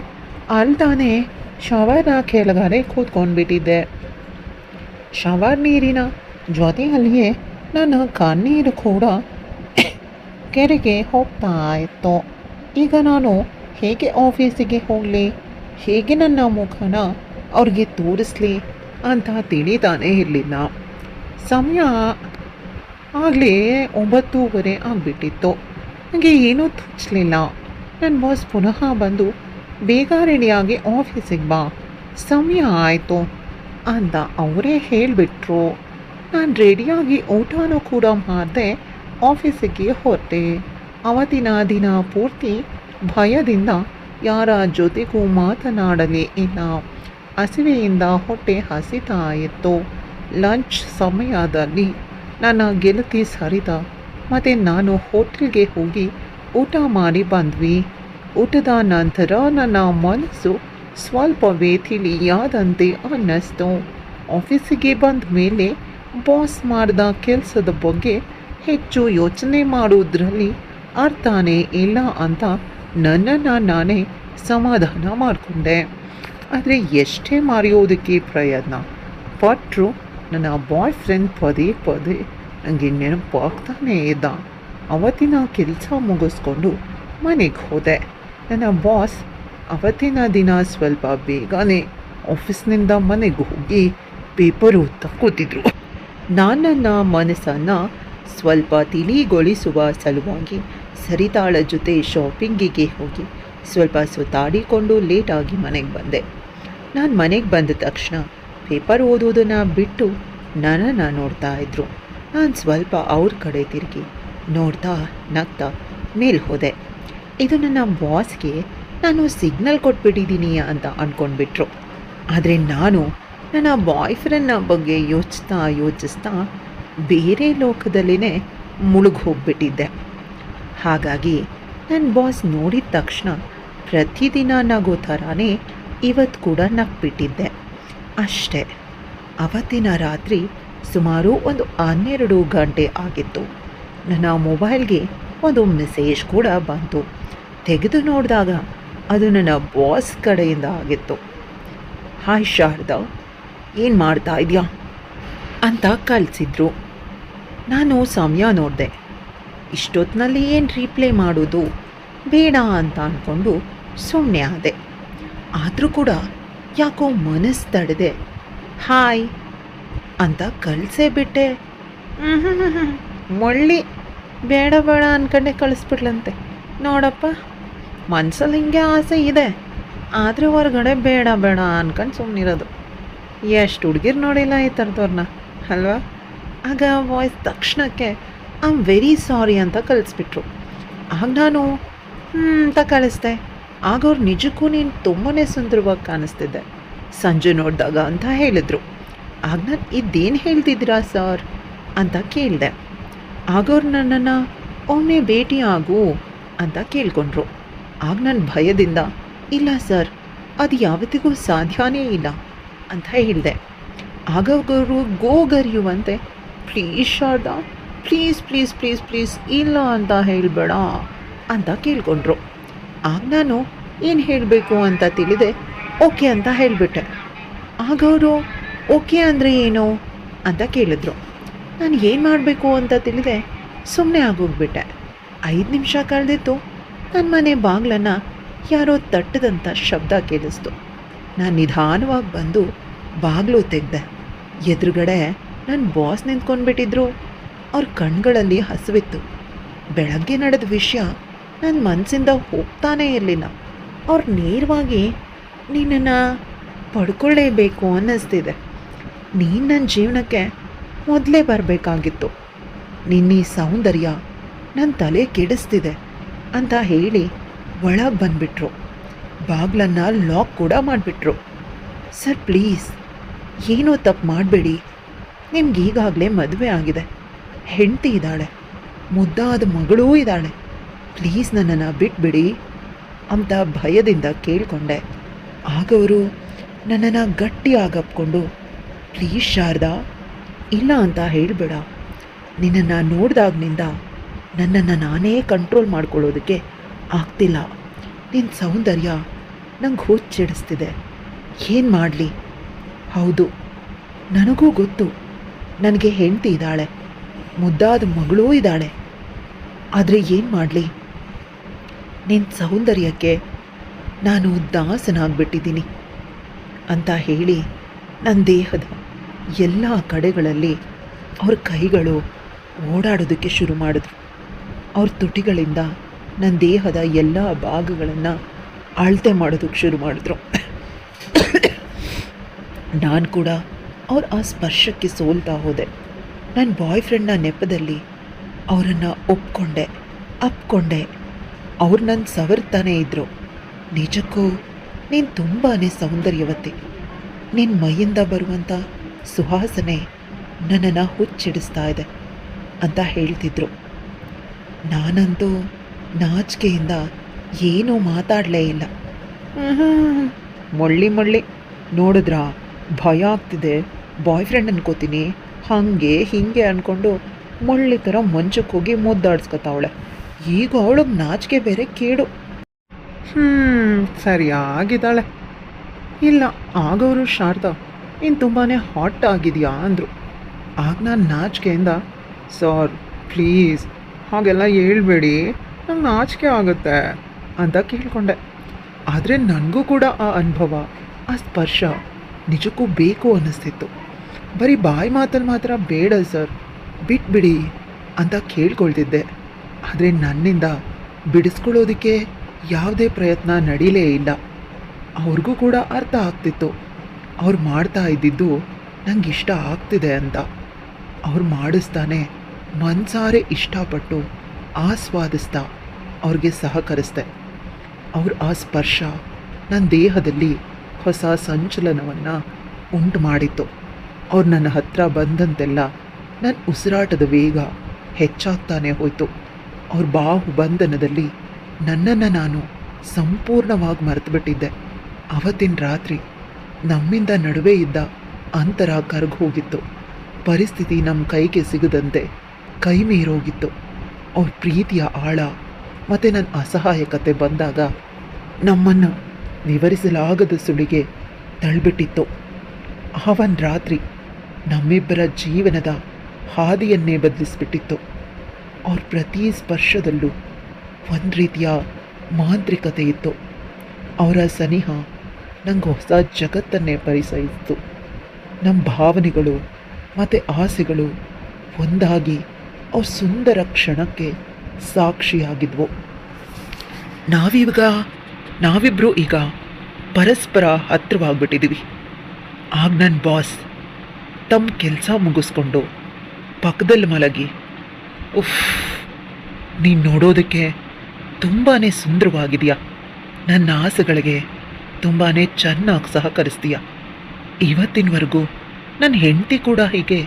ಅಲ್ತಾನೆ ಶವರ ಕೆಳಗಡೆ ಕೂತ್ಕೊಂಡ್ಬಿಟ್ಟಿದ್ದೆ. ಶವರ್ ನೀರಿನ ಜೊತೆಯಲ್ಲಿಯೇ ನನ್ನ ಕಣ್ಣೀರು ಕೂಡ ಕೆರೆಗೆ ಹೋಗ್ತಾ ಇತ್ತು. ಈಗ ನಾನು ಹೇಗೆ ಆಫೀಸಿಗೆ ಹೋಗಲಿ, ಹೇಗೆ ನನ್ನ ಮುಖನ ಅವ್ರಿಗೆ ತೋರಿಸ್ಲಿ ಅಂತ ತಿಳಿತಾನೇ ಇರಲಿಲ್ಲ. ಸಮಯ ಆಗಲೇ 9:30 ಆಗಿಬಿಟ್ಟಿತ್ತು. ನನಗೆ ಏನೂ ತೋಚಲಿಲ್ಲ. ನನ್ನ ಬಾಸ್ ಪುನಃ ಬಂದು ಬೇಗ ರೆಡಿಯಾಗಿ ಆಫೀಸಿಗೆ ಬಾ, ಸಮಯ ಆಯಿತು ಅಂತ ಅವರೇ ಹೇಳಿಬಿಟ್ರು. ನಾನು ರೆಡಿಯಾಗಿ ಊಟನೂ ಕೂಡ ಮಾಡಿದೆ ಆಫೀಸಿಗೆ ಹೊರಟೆ. ಅವತ್ತಿನ ದಿನ ಪೂರ್ತಿ ಭಯದಿಂದ ಯಾರ ಜೊತೆಗೂ ಮಾತನಾಡಲೇ ಇಲ್ಲ. ಹಸಿವೆಯಿಂದ ಹೊಟ್ಟೆ ಹಸಿತಾ ಇತ್ತು. ಲಂಚ್ ಸಮಯದಲ್ಲಿ ನನ್ನ ಗೆಳತಿ ಸರಿತಾ ಮತ್ತು ನಾನು ಹೋಟೆಲ್ಗೆ ಹೋಗಿ ಊಟ ಮಾಡಿ ಬಂದ್ವಿ. ಊಟದ ನಂತರ ನನ್ನ ಮನಸ್ಸು ಸ್ವಲ್ಪವೇ ತಿಳಿಯಾದಂತೆ ಅನ್ನಿಸ್ತು. ಆಫೀಸಿಗೆ ಬಂದ ಮೇಲೆ ಬಾಸ್ ಮಾಡಿದ ಕೆಲಸದ ಬಗ್ಗೆ ಹೆಚ್ಚು ಯೋಚನೆ ಮಾಡೋದ್ರಲ್ಲಿ ಅರ್ಥನೇ ಇಲ್ಲ ಅಂತ ನನ್ನನ್ನು ನಾನೇ ಸಮಾಧಾನ ಮಾಡಿಕೊಂಡೆ. ಆದರೆ ಎಷ್ಟೇ ಮರೆಯೋದಕ್ಕೆ ಪ್ರಯತ್ನ ಪಟ್ಟರು ನನ್ನ ಬಾಯ್ ಫ್ರೆಂಡ್ ಪದೇ ಪದೇ ನನಗೆ ನೆನಪಾಗ್ತಾನೇ ಇದ್ದ. ಅವತ್ತಿನ ಕೆಲಸ ಮುಗಿಸ್ಕೊಂಡು ಮನೆಗೆ ಹೋದೆ. ನನ್ನ ಬಾಸ್ ಅವತ್ತಿನ ದಿನ ಸ್ವಲ್ಪ ಬೇಗನೆ ಆಫೀಸ್ನಿಂದ ಮನೆಗೆ ಹೋಗಿ ಪೇಪರ್ ಓದ್ತಾ ಕೂತಿದ್ರು. ನನ್ನ ಮನಸ್ಸನ್ನು ಸ್ವಲ್ಪ ತಿಳಿಗೊಳಿಸುವ ಸಲುವಾಗಿ ಸರಿತಾಳ ಜೊತೆ ಶಾಪಿಂಗಿಗೆ ಹೋಗಿ ಸ್ವಲ್ಪ ಸುತ್ತಾಡಿಕೊಂಡು ಲೇಟಾಗಿ ಮನೆಗೆ ಬಂದೆ. ನಾನು ಮನೆಗೆ ಬಂದ ತಕ್ಷಣ ಪೇಪರ್ ಓದೋದನ್ನು ಬಿಟ್ಟು ನನ್ನನ್ನು ನೋಡ್ತಾ ಇದ್ರು. ನಾನು ಸ್ವಲ್ಪ ಅವ್ರ ಕಡೆ ತಿರುಗಿ ನೋಡ್ತಾ ನಗ್ತಾ ಮೇಲೆ ಹೋದೆ. ಇದು ನನ್ನ ಬಾಸ್ಗೆ ನಾನು ಸಿಗ್ನಲ್ ಕೊಟ್ಬಿಟ್ಟಿದ್ದೀನಿ ಅಂತ ಅಂದ್ಕೊಂಡ್ಬಿಟ್ರು. ಆದರೆ ನಾನು ನನ್ನ ಬಾಯ್ ಫ್ರೆಂಡ್ನ ಬಗ್ಗೆ ಯೋಚಿಸ್ತಾ ಬೇರೆ ಲೋಕದಲ್ಲಿನೇ ಮುಳುಗಿ ಹೋಗ್ಬಿಟ್ಟಿದ್ದೆ. ಹಾಗಾಗಿ ನನ್ನ ಬಾಸ್ ನೋಡಿದ ತಕ್ಷಣ ಪ್ರತಿದಿನ ನಗೋ ಥರನೇ ಇವತ್ತು ಕೂಡ ನಗ್ಬಿಟ್ಟಿದ್ದೆ ಅಷ್ಟೇ. ಅವತ್ತಿನ ರಾತ್ರಿ ಸುಮಾರು ಒಂದು 12 ಗಂಟೆ ಆಗಿತ್ತು. ನನ್ನ ಮೊಬೈಲ್ಗೆ ಒಂದು ಮೆಸೇಜ್ ಕೂಡ ಬಂತು. ತೆಗೆದು ನೋಡಿದಾಗ ಅದು ನನ್ನ ಬಾಸ್ ಕಡೆಯಿಂದ ಆಗಿತ್ತು. ಹಾಯ್ ಶಾರದಾ, ಏನು ಮಾಡ್ತಾ ಇದೆಯಾ ಅಂತ ಕಳಿಸಿದ್ರು. ನಾನು ಸಮಯ ನೋಡಿದೆ. ಇಷ್ಟೊತ್ತಿನಲ್ಲಿ ಏನು ರೀಪ್ಲೇ ಮಾಡೋದು ಬೇಡ ಅಂತ ಅಂದ್ಕೊಂಡು ಸುಮ್ಮನೆ ಆದೆ. ಆದರೂ ಕೂಡ ಯಾಕೋ ಮನಸ್ಸು ತಡೆದೆ ಹಾಯ್ ಅಂತ ಕಳಿಸೇ ಬಿಟ್ಟೆ. ಮಳ್ಳಿ ಬೇಡ ಬೇಡ ಅಂದ್ಕೊಂಡೆ ಕಳಿಸ್ಬಿಡ್ಲಂತೆ. ನೋಡಪ್ಪ, ಮನಸ್ಸಲ್ಲಿ ಹಿಂಗೆ ಆಸೆ ಇದೆ, ಆದರೆ ಹೊರಗಡೆ ಬೇಡ ಬೇಡ ಅಂದ್ಕೊಂಡು ಸುಮ್ಮನಿರೋದು. ಎಷ್ಟು ಹುಡುಗಿರು ನೋಡಿಲ್ಲ ಈ ಥರದವ್ರನ್ನ ಅಲ್ವಾ? ಆಗ ವಾಯ್ಸ್ ತಕ್ಷಣಕ್ಕೆ ಐ ಆಮ್ ವೆರಿ ಸಾರಿ ಅಂತ ಕಳಿಸ್ಬಿಟ್ರು. ಆಗ ನಾನು ಅಂತ ಕಳಿಸ್ದೆ. ಆಗ ಅವ್ರು ನಿಜಕ್ಕೂ ನೀನು ತುಂಬಾ ಸುಂದರವಾಗಿ ಕಾಣಿಸ್ತಿದ್ದೆ ಸಂಜೆ ನೋಡಿದಾಗ ಅಂತ ಹೇಳಿದರು. ಆಗ ನಾನು ಇದೇನು ಹೇಳ್ತಿದ್ದೀರಾ ಸರ್ ಅಂತ ಕೇಳಿದೆ. ಆಗ ಅವ್ರು ನನ್ನನ್ನು ಒಮ್ಮೆ ಭೇಟಿ ಆಗು ಅಂತ ಕೇಳ್ಕೊಂಡ್ರು. ಆಗ ನನ್ನ ಭಯದಿಂದ ಇಲ್ಲ ಸರ್, ಅದು ಯಾವತ್ತಿಗೂ ಸಾಧ್ಯನೇ ಇಲ್ಲ ಅಂತ ಹೇಳಿದೆ. ಆಗ ಅವರು ಗೋಗರಿಯುವಂತೆ please Sharada, please please please please ಇಲ್ಲ ಅಂತ ಹೇಳಬೇಡ ಅಂತ ಕೇಳ್ಕೊಂಡ್ರು. ಆಗ ನಾನು ಏನು ಹೇಳಬೇಕು ಅಂತ ತಿಳಿದೆ ಓಕೆ ಅಂತ ಹೇಳಿಬಿಟ್ಟೆ. ಆಗ ಅವರು ಓಕೆ ಅಂದರೆ ಏನು ಅಂತ ಕೇಳಿದ್ರು. ನಾನು ಏನು ಮಾಡಬೇಕು ಅಂತ ತಿಳಿದೆ ಸುಮ್ಮನೆ ಆಗೋಗ್ಬಿಟ್ಟೆ. 5 ನಿಮಿಷ ಕಳೆದಿತ್ತು. ನನ್ನ ಮನೆ ಬಾಗಿಲನ್ನು ಯಾರೋ ತಟ್ಟದಂಥ ಶಬ್ದ ಕೇಳಿಸ್ತು. ನಾನು ನಿಧಾನವಾಗಿ ಬಂದು ಬಾಗಿಲು ತೆಗೆದೆ. ಎದುರುಗಡೆ ನನ್ನ ಬಾಸ್ ನಿಂತ್ಕೊಂಡ್ಬಿಟ್ಟಿದ್ರು. ಅವ್ರ ಕಣ್ಗಳಲ್ಲಿ ಹಸಿವಿತ್ತು. ಬೆಳಗ್ಗೆ ನಡೆದ ವಿಷಯ ನನ್ನ ಮನಸ್ಸಿಂದ ಹೋಗ್ತಾನೇ ಇರಲಿಲ್ಲ. ಅವ್ರು ನೇರವಾಗಿ ನಿನ್ನನ್ನು ಪಡ್ಕೊಳ್ಳೇಬೇಕು ಅನ್ನಿಸ್ತಿದೆ, ನೀನು ನನ್ನ ಜೀವನಕ್ಕೆ ಮೊದಲೇ ಬರಬೇಕಾಗಿತ್ತು, ನಿನ್ನ ಈ ಸೌಂದರ್ಯ ನನ್ನ ತಲೆ ಕೆಡಿಸ್ತಿದೆ ಅಂತ ಹೇಳಿ ಒಳಗೆ ಬಂದುಬಿಟ್ರು. ಬಾಗಿಲನ್ನು ಲಾಕ್ ಕೂಡ ಮಾಡಿಬಿಟ್ರು. ಸರ್ ಪ್ಲೀಸ್ ಏನೋ ತಪ್ಪು ಮಾಡಬೇಡಿ, ನಿಮ್ಗೆ ಈಗಾಗಲೇ ಮದುವೆ ಆಗಿದೆ, ಹೆಂಡತಿ ಇದ್ದಾಳೆ, ಮುದ್ದಾದ ಮಗಳೂ ಇದ್ದಾಳೆ, ಪ್ಲೀಸ್ ನನ್ನನ್ನು ಬಿಟ್ಬಿಡಿ ಅಂತ ಭಯದಿಂದ ಕೇಳಿಕೊಂಡೆ. ಆಗ ಅವರು ನನ್ನನ್ನು ಗಟ್ಟಿಯಾಗಿ ಅಪ್ಕೊಂಡು ಪ್ಲೀಸ್ ಶಾರದಾ ಇಲ್ಲ ಅಂತ ಹೇಳಬೇಡ, ನಿನ್ನನ್ನು ನೋಡಿದಾಗಿನಿಂದ ನನ್ನನ್ನು ನಾನೇ ಕಂಟ್ರೋಲ್ ಮಾಡ್ಕೊಳ್ಳೋದಕ್ಕೆ ಆಗ್ತಿಲ್ಲ. ನಿನ್ನ ಸೌಂದರ್ಯ ನಂಗೆ ಹುಚ್ಚಿಡಿಸ್ತಿದೆ. ಏನು ಮಾಡಲಿ? ಹೌದು, ನನಗೂ ಗೊತ್ತು ನನಗೆ ಹೆಂಡತಿ ಇದ್ದಾಳೆ, ಮುದ್ದಾದ ಮಗಳೂ ಇದ್ದಾಳೆ. ಆದರೆ ಏನು ಮಾಡಲಿ, ನಿನ್ನ ಸೌಂದರ್ಯಕ್ಕೆ ನಾನು ದಾಸನಾಗ್ಬಿಟ್ಟಿದ್ದೀನಿ ಅಂತ ಹೇಳಿ ನನ್ನ ದೇಹದ ಎಲ್ಲ ಕಡೆಗಳಲ್ಲಿ ಅವ್ರ ಕೈಗಳು ಓಡಾಡೋದಕ್ಕೆ ಶುರು ಮಾಡಿದ್ರು. ಅವ್ರ ತುಟಿಗಳಿಂದ ನನ್ನ ದೇಹದ ಎಲ್ಲ ಭಾಗಗಳನ್ನು ಅಳತೆ ಮಾಡೋದಕ್ಕೆ ಶುರು ಮಾಡಿದ್ರು. ನಾನು ಕೂಡ ಅವ್ರ ಆ ಸ್ಪರ್ಶಕ್ಕೆ ಸೋಲ್ತಾ ಹೋದೆ. ನನ್ನ ಬಾಯ್ ಫ್ರೆಂಡ್ನ ನೆಪದಲ್ಲಿ ಅವರನ್ನು ಅಪ್ಕೊಂಡೆ. ಅವ್ರು ನನ್ನ ಸವರ್ತಾನೇ ಇದ್ದರು. ನಿಜಕ್ಕೂ ನೀನು ತುಂಬಾ ಸೌಂದರ್ಯವತಿ. ನಿನ್ನ ಮೈಯಿಂದ ಬರುವಂಥ ಸುವಾಸನೆ ನನ್ನನ್ನು ಹುಚ್ಚಿಡಿಸ್ತಾ ಇದೆ ಅಂತ ಹೇಳ್ತಿದ್ರು. ನಾನಂತೂ ನಾಚಿಕೆಯಿಂದ ಏನೂ ಮಾತಾಡಲೇ ಇಲ್ಲ. ಮೊಳ್ಳಿ ನೋಡಿದ್ರಾ, ಭಯ ಆಗ್ತಿದೆ, ಬಾಯ್ ಫ್ರೆಂಡ್ ಅನ್ಕೋತೀನಿ, ಹಾಗೆ ಹೀಗೆ ಅಂದ್ಕೊಂಡು ಮೊಳ್ಳಿ ಥರ ಮಂಚಕ್ಕೆ ಹೋಗಿ ಮುದ್ದಾಡ್ಸ್ಕೊತಾವಳೆ. ಈಗ ಅವಳಿಗೆ ನಾಚಿಕೆ ಬೇರೆ ಕೇಡು. ಸರಿಯಾಗಿದ್ದಾಳೆ. ಇಲ್ಲ, ಆಗವರು ಶಾರದಾ ನೀನು ತುಂಬಾ ಹಾಟ್ ಆಗಿದೆಯಾ ಅಂದರು. ಆಗ ನಾನು ನಾಚಿಕೆಯಿಂದ, ಸರ್ ಪ್ಲೀಸ್ ಹಾಗೆಲ್ಲ ಹೇಳ್ಬೇಡಿ, ನಂಗೆ ನಾಚಿಕೆ ಆಗುತ್ತೆ ಅಂತ ಕೇಳಿಕೊಂಡೆ. ಆದರೆ ನನಗೂ ಕೂಡ ಆ ಅನುಭವ, ಆ ಸ್ಪರ್ಶ ನಿಜಕ್ಕೂ ಬೇಕು ಅನ್ನಿಸ್ತಿತ್ತು. ಬರೀ ಬಾಯಿ ಮಾತಲ್ಲಿ ಮಾತ್ರ ಬೇಡ ಸರ್, ಬಿಟ್ಬಿಡಿ ಅಂತ ಕೇಳ್ಕೊಳ್ತಿದ್ದೆ. ಆದರೆ ನನ್ನಿಂದ ಬಿಡಿಸ್ಕೊಳ್ಳೋದಕ್ಕೆ ಯಾವುದೇ ಪ್ರಯತ್ನ ನಡೀಲೇ ಇಲ್ಲ. ಅವ್ರಿಗೂ ಕೂಡ ಅರ್ಥ ಆಗ್ತಿತ್ತು ಅವ್ರು ಮಾಡ್ತಾ ಇದ್ದಿದ್ದು ನಂಗೆ ಇಷ್ಟ ಆಗ್ತಿದೆ ಅಂತ. ಅವ್ರು ಮಾಡಿಸ್ತಾನೆ ಮನಸಾರೆ ಇಷ್ಟಪಟ್ಟು ಆಸ್ವಾದಿಸ್ತಾ ಅವ್ರಿಗೆ ಸಹಕರಿಸ್ದೆ. ಅವ್ರ ಆ ಸ್ಪರ್ಶ ನನ್ನ ದೇಹದಲ್ಲಿ ಹೊಸ ಸಂಚಲನವನ್ನು ಉಂಟು ಮಾಡಿತ್ತು. ಅವ್ರು ನನ್ನ ಹತ್ರ ಬಂದಂತೆಲ್ಲ ನನ್ನ ಉಸಿರಾಟದ ವೇಗ ಹೆಚ್ಚಾಗ್ತಾನೆ ಹೋಯಿತು. ಅವ್ರ ಬಾಹು ಬಂಧನದಲ್ಲಿ ನನ್ನನ್ನು ನಾನು ಸಂಪೂರ್ಣವಾಗಿ ಮರೆತುಬಿಟ್ಟಿದ್ದೆ. ಅವತ್ತಿನ ರಾತ್ರಿ ನಮ್ಮಿಂದ ನಡುವೆ ಇದ್ದ ಅಂತರ ಕರಗಿ ಹೋಗಿತ್ತು. ಪರಿಸ್ಥಿತಿ ನಮ್ಮ ಕೈಗೆ ಸಿಗದಂತೆ ಕೈ ಮೀರೋಗಿತ್ತು. ಅವ್ರ ಪ್ರೀತಿಯ ಆಳ ಮತ್ತು ನನ್ನ ಅಸಹಾಯಕತೆ ಬಂದಾಗ ನಮ್ಮನ್ನು ವಿವರಿಸಲಾಗದ ಸುಳಿಗೆ ತಳ್ಳಿಬಿಟ್ಟಿತ್ತು. ಅವನ ರಾತ್ರಿ ನಮ್ಮಿಬ್ಬರ ಜೀವನದ ಹಾದಿಯನ್ನೇ ಬದಲಿಸಿಬಿಟ್ಟಿತ್ತು. ಅವ್ರ ಪ್ರತಿ ಸ್ಪರ್ಶದಲ್ಲೂ ಒಂದು ರೀತಿಯ ಮಾಂತ್ರಿಕತೆ ಇತ್ತು. ಅವರ ಸನಿಹ ನಂಗೆ ಹೊಸ ಜಗತ್ತನ್ನೇ ಪರಿಚಯಿಸಿತು. ನಮ್ಮ ಭಾವನೆಗಳು ಮತ್ತು ಆಸೆಗಳು ಒಂದಾಗಿ ಅವ್ರ ಸುಂದರ ಕ್ಷಣಕ್ಕೆ ಸಾಕ್ಷಿಯಾಗಿದ್ವು. ನಾವಿಬ್ಬರು ಈಗ ಪರಸ್ಪರ ಹತ್ತಿರವಾಗ್ಬಿಟ್ಟಿದ್ದೀವಿ. ಆಗ ನನ್ನ ಬಾಸ್ ತಮ್ಮ ಕೆಲಸ ಮುಗಿಸ್ಕೊಂಡು ಪಕ್ಕದಲ್ಲಿ ಮಲಗಿ, ಉಫ್, ನೀನು ನೋಡೋದಕ್ಕೆ ತುಂಬಾ ಸುಂದರವಾಗಿದೆಯಾ, ನನ್ನ ಆಸೆಗಳಿಗೆ ತುಂಬಾ ಚೆನ್ನಾಗಿ ಸಹಕರಿಸ್ತೀಯ. ಇವತ್ತಿನವರೆಗೂ ನನ್ನ ಹೆಂಡತಿ ಕೂಡ ಹೀಗೆ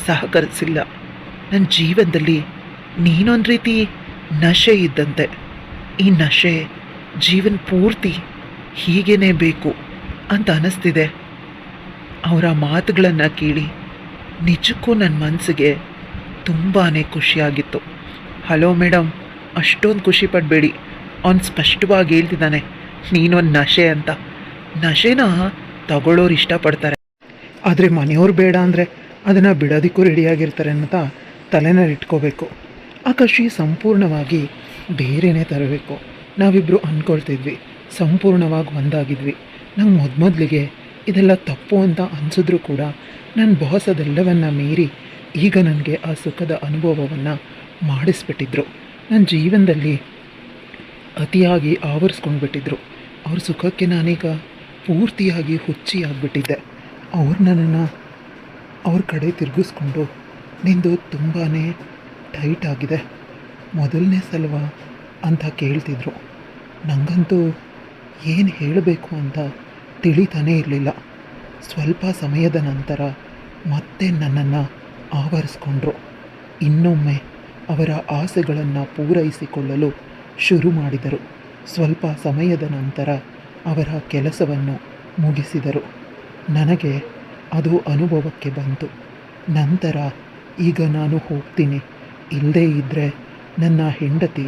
ಸಹಕರಿಸಿಲ್ಲ. ನನ್ನ ಜೀವನದಲ್ಲಿ ನೀನೊಂದು ರೀತಿ ನಶೆ ಇದ್ದಂತೆ. ಈ ನಶೆ ಜೀವನ ಪೂರ್ತಿ ಹೀಗೇ ಬೇಕು ಅಂತ ಅನ್ನಿಸ್ತಿದೆ. ಅವರ ಮಾತುಗಳನ್ನು ಕೇಳಿ ನಿಜಕ್ಕೂ ನನ್ನ ಮನಸ್ಸಿಗೆ ತುಂಬಾ ಖುಷಿಯಾಗಿತ್ತು. ಹಲೋ ಮೇಡಮ್, ಅಷ್ಟೊಂದು ಖುಷಿ ಪಡಬೇಡಿ. ಅವನು ಸ್ಪಷ್ಟವಾಗಿ ಹೇಳ್ತಿದ್ದಾನೆ ನೀನೊಂದು ನಶೆ ಅಂತ. ನಶೆನ ತಗೊಳ್ಳೋರು ಇಷ್ಟಪಡ್ತಾರೆ, ಆದರೆ ಮನೆಯವ್ರು ಬೇಡ ಅಂದರೆ ಅದನ್ನು ಬಿಡೋದಕ್ಕೂ ರೆಡಿಯಾಗಿರ್ತಾರೆ ಅಂತ ತಲೆನಲ್ಲಿ ಇಟ್ಕೋಬೇಕು. ಆ ಖುಷಿ ಸಂಪೂರ್ಣವಾಗಿ ಬೇರೆಯೇ ತರಬೇಕು. ನಾವಿಬ್ಬರು ಅಂದ್ಕೊಳ್ತಿದ್ವಿ, ಸಂಪೂರ್ಣವಾಗಿ ಒಂದಾಗಿದ್ವಿ. ನಂಗೆ ಮೊದಲಿಗೆ ಇದೆಲ್ಲ ತಪ್ಪು ಅಂತ ಅನಿಸಿದ್ರು ಕೂಡ ನನ್ನ ಬಾಸ್ ಅದೆಲ್ಲವನ್ನು ಮೀರಿ ಈಗ ನನಗೆ ಆ ಸುಖದ ಅನುಭವವನ್ನು ಮಾಡಿಸ್ಬಿಟ್ಟಿದ್ರು. ನನ್ನ ಜೀವನದಲ್ಲಿ ಅತಿಯಾಗಿ ಆವರಿಸ್ಕೊಂಡ್ಬಿಟ್ಟಿದ್ರು. ಅವ್ರ ಸುಖಕ್ಕೆ ನಾನೀಗ ಪೂರ್ತಿಯಾಗಿ ಹುಚ್ಚಿಯಾಗ್ಬಿಟ್ಟಿದ್ದೆ. ಅವ್ರು ನನ್ನನ್ನು ಅವ್ರ ಕಡೆ ತಿರುಗಿಸ್ಕೊಂಡು, ನಿಂದು ತುಂಬಾ ಟೈಟ್ ಆಗಿದೆ, ಮೊದಲನೇ ಸಲವ ಅಂತ ಕೇಳ್ತಿದ್ರು. ನನಗಂತೂ ಏನು ಹೇಳಬೇಕು ಅಂತ ತಿಳಿತಾನೇ ಇರಲಿಲ್ಲ. ಸ್ವಲ್ಪ ಸಮಯದ ನಂತರ ಮತ್ತೆ ನನ್ನನ್ನು ಆವರಿಸ್ಕೊಂಡ್ರು. ಇನ್ನೊಮ್ಮೆ ಅವರ ಆಸೆಗಳನ್ನು ಪೂರೈಸಿಕೊಳ್ಳಲು ಶುರು ಮಾಡಿದರು. ಸ್ವಲ್ಪ ಸಮಯದ ನಂತರ ಅವರ ಕೆಲಸವನ್ನು ಮುಗಿಸಿದರು. ನನಗೆ ಅದು ಅನುಭವಕ್ಕೆ ಬಂತು. ನಂತರ ಈಗ ನಾನು ಹೋಗ್ತೀನಿ, ಇಲ್ಲದೇ ಇದ್ದರೆ ನನ್ನ ಹೆಂಡತಿ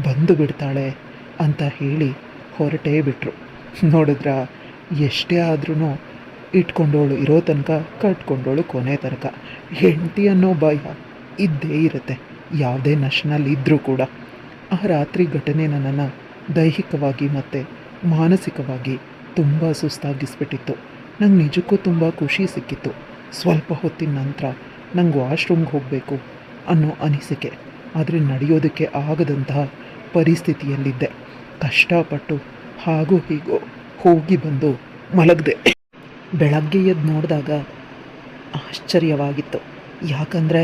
ಬಂದು ಬಿಡ್ತಾಳೆ ಅಂತ ಹೇಳಿ ಹೊರಟೇ ಬಿಟ್ರು. ನೋಡಿದ್ರ ಎಷ್ಟೇ ಆದ್ರೂ ಇಟ್ಕೊಂಡೋಳು ಇರೋ ತನಕ ಕಟ್ಕೊಂಡೋಳು ಕೊನೆ ತನಕ. ಹೆಂಡತಿ ಅನ್ನೋ ಭಯ ಇದ್ದೇ ಇರುತ್ತೆ ಯಾವುದೇ ನಶನಲ್ಲಿ ಇದ್ದರೂ ಕೂಡ. ಆ ರಾತ್ರಿ ಘಟನೆ ನನ್ನನ್ನು ದೈಹಿಕವಾಗಿ ಮತ್ತು ಮಾನಸಿಕವಾಗಿ ತುಂಬ ಸುಸ್ತಾಗಿಸ್ಬಿಟ್ಟಿತ್ತು. ನಂಗೆ ನಿಜಕ್ಕೂ ತುಂಬ ಖುಷಿ ಸಿಕ್ಕಿತ್ತು. ಸ್ವಲ್ಪ ಹೊತ್ತಿನ ನಂತರ ನಂಗೆ ವಾಶ್ರೂಮ್ಗೆ ಹೋಗಬೇಕು ಅನ್ನೋ ಅನಿಸಿಕೆ, ಆದರೆ ನಡೆಯೋದಕ್ಕೆ ಆಗದಂತಹ ಪರಿಸ್ಥಿತಿಯಲ್ಲಿದ್ದೆ. ಕಷ್ಟಪಟ್ಟು ಹಾಗೂ ಹೀಗೋ ಹೋಗಿ ಬಂದು ಮಲಗಿದೆ. ಬೆಳಗ್ಗೆ ಎದ್ದು ನೋಡಿದಾಗ ಆಶ್ಚರ್ಯವಾಗಿತ್ತು. ಯಾಕಂದರೆ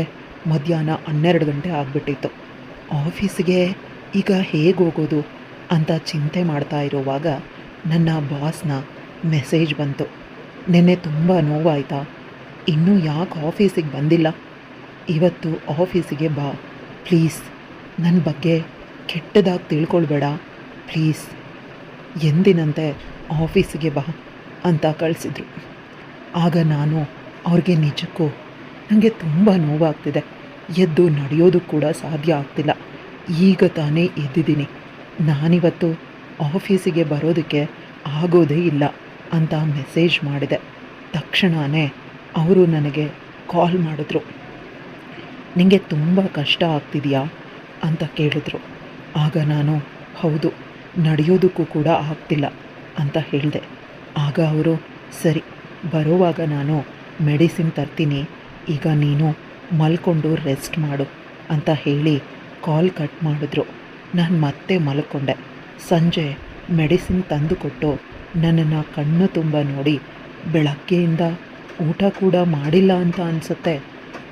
ಮಧ್ಯಾಹ್ನ 12 ಗಂಟೆ ಆಗಿಬಿಟ್ಟಿತ್ತು. ಆಫೀಸಿಗೆ ಈಗ ಹೇಗೆ ಹೋಗೋದು ಅಂತ ಚಿಂತೆ ಮಾಡ್ತಾ ಇರುವಾಗ ನನ್ನ ಬಾಸ್ನ ಮೆಸೇಜ್ ಬಂತು. ನೆನ್ನೆ ತುಂಬ ನೋವಾಯಿತಾ, ಇನ್ನೂ ಯಾಕೆ ಆಫೀಸಿಗೆ ಬಂದಿಲ್ಲ, ಇವತ್ತು ಆಫೀಸಿಗೆ ಬಾ ಪ್ಲೀಸ್, ನನ್ನ ಬಗ್ಗೆ ಕೆಟ್ಟದಾಗಿ ತಿಳ್ಕೊಳ್ಬೇಡ ಪ್ಲೀಸ್, ಎಂದಿನಂತೆ ಆಫೀಸಿಗೆ ಬಾ ಅಂತ ಕಳಿಸಿದ್ರು. ಆಗ ನಾನು ಅವ್ರಿಗೆ ನಿಜಕ್ಕೂ ನನಗೆ ತುಂಬ ನೋವಾಗ್ತಿದೆ, ಎದ್ದು ನಡೆಯೋದು ಕೂಡ ಸಾಧ್ಯ ಆಗ್ತಿಲ್ಲ, ಈಗ ತಾನೇ ಎದ್ದಿದ್ದೀನಿ, ನಾನಿವತ್ತು ಆಫೀಸಿಗೆ ಬರೋದಕ್ಕೆ ಆಗೋದೇ ಇಲ್ಲ ಅಂತ ಮೆಸೇಜ್ ಮಾಡಿದೆ. ತಕ್ಷಣವೇ ಅವರು ನನಗೆ ಕಾಲ್ ಮಾಡಿದ್ರು. ನಿಮಗೆ ತುಂಬ ಕಷ್ಟ ಆಗ್ತಿದೆಯಾ ಅಂತ ಕೇಳಿದ್ರು. ಆಗ ನಾನು ಹೌದು, ನಡೆಯೋದಕ್ಕೂ ಕೂಡ ಆಗ್ತಿಲ್ಲ ಅಂತ ಹೇಳಿದೆ. ಆಗ ಅವರು ಸರಿ, ಬರೋವಾಗ ನಾನು ಮೆಡಿಸಿನ್ ತರ್ತೀನಿ, ಈಗ ನೀನು ಮಲ್ಕೊಂಡು ರೆಸ್ಟ್ ಮಾಡು ಅಂತ ಹೇಳಿ ಕಾಲ್ ಕಟ್ ಮಾಡಿದ್ರು. ನಾನು ಮತ್ತೆ ಮಲ್ಕೊಂಡೆ. ಸಂಜೆ ಮೆಡಿಸಿನ್ ತಂದು ಕೊಟ್ಟು ನನ್ನನ್ನು ಕಣ್ಣು ತುಂಬ ನೋಡಿ, ಬೆಳಗ್ಗೆಯಿಂದ ಊಟ ಕೂಡ ಮಾಡಿಲ್ಲ ಅಂತ ಅನಿಸುತ್ತೆ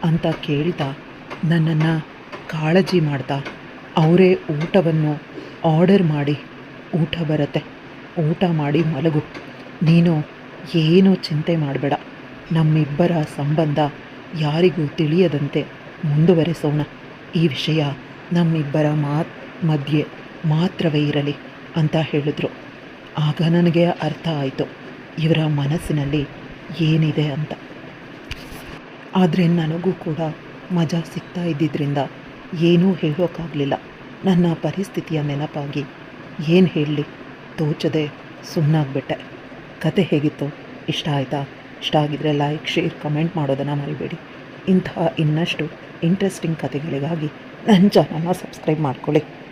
ಅಂತ ಕೇಳ್ತಾ ನನ್ನನ್ನು ಕಾಳಜಿ ಮಾಡ್ತಾ ಅವರೇ ಊಟವನ್ನು ಆರ್ಡರ್ ಮಾಡಿ, ಊಟ ಬರುತ್ತೆ, ಊಟ ಮಾಡಿ ಮಲಗು, ನೀನು ಏನೂ ಚಿಂತೆ ಮಾಡಬೇಡ, ನಮ್ಮಿಬ್ಬರ ಸಂಬಂಧ ಯಾರಿಗೂ ತಿಳಿಯದಂತೆ ಮುಂದುವರೆಸೋಣ, ಈ ವಿಷಯ ನಮ್ಮಿಬ್ಬರ ಮಧ್ಯೆ ಮಾತ್ರವೇ ಇರಲಿ ಅಂತ ಹೇಳಿದ್ರು. ಆಗ ನನಗೆ ಅರ್ಥ ಆಯಿತು ಇವರ ಮನಸ್ಸಿನಲ್ಲಿ ಏನಿದೆ ಅಂತ. ಆದರೆ ನನಗೂ ಕೂಡ ಮಜಾ ಸಿಗ್ತಾ ಇದ್ದಿದ್ದರಿಂದ ಏನೂ ಹೇಳೋಕ್ಕಾಗಲಿಲ್ಲ. ನನ್ನ ಪರಿಸ್ಥಿತಿಯ ನೆನಪಾಗಿ ಏನು ಹೇಳಲಿ ತೋಚದೆ ಸುಮ್ಮನಾಗ್ಬಿಟ್ಟೆ. ಕತೆ ಹೇಗಿತ್ತು? ಇಷ್ಟ ಆಯಿತಾ? ಇಷ್ಟ ಆಗಿದ್ರೆ ಲೈಕ್, ಶೇರ್, ಕಮೆಂಟ್ ಮಾಡೋದನ್ನು ಮರಿಬೇಡಿ. ಇಂತಹ ಇನ್ನಷ್ಟು ಇಂಟ್ರೆಸ್ಟಿಂಗ್ ಕತೆಗಳಿಗಾಗಿ ನನ್ನ ಚಾನಲ್ನ ಸಬ್ಸ್ಕ್ರೈಬ್ ಮಾಡ್ಕೊಳ್ಳಿ.